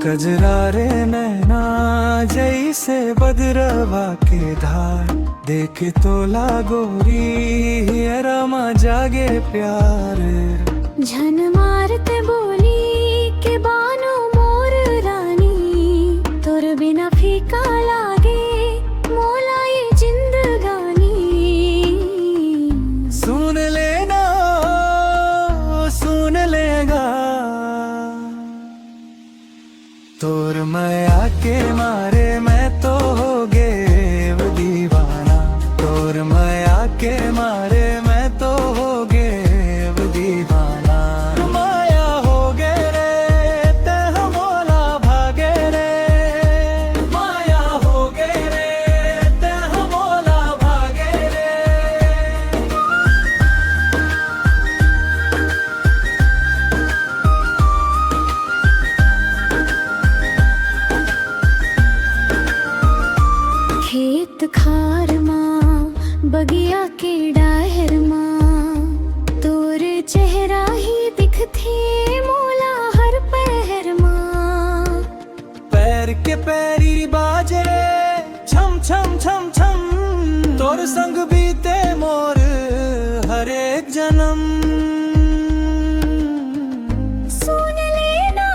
कजरारे नैना जैसे बदरवा के धार, देखे तो लागोरी रमा जागे प्यार। झन मारते बोली के बानो मोर रानी, तोर बिना फीका लागे मोला ये जिंदगानी। सुन लेना सुन लेगा, तोर माया के मारे मैं तो हो गए दीवाना। तोर माया के मारे मैं तो हो गए दीवाना। माया हो गे रे ते हमोला भागे रे, माया हो गे रे ते हमोला भागे रे। खेत खार माँ बगिया के डाहर माँ, तोर चेहरा ही दिखथे मोला हर पहर माँ। पैर के पैरी बाजे छम छम छम छम, तोर संग बीते मोर हर एक जन्म। सुन लेना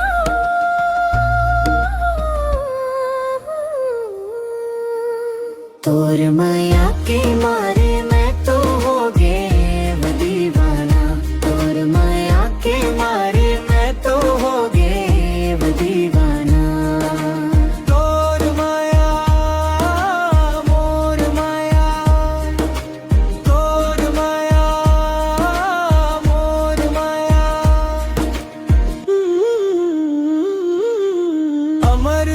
तोर माया के मारे मैं तो हो गए दीवाना। तोर माया के मारे मैं तो हो गए दीवाना। तोर माया मोर माया, तोर माया मोर माया। अमर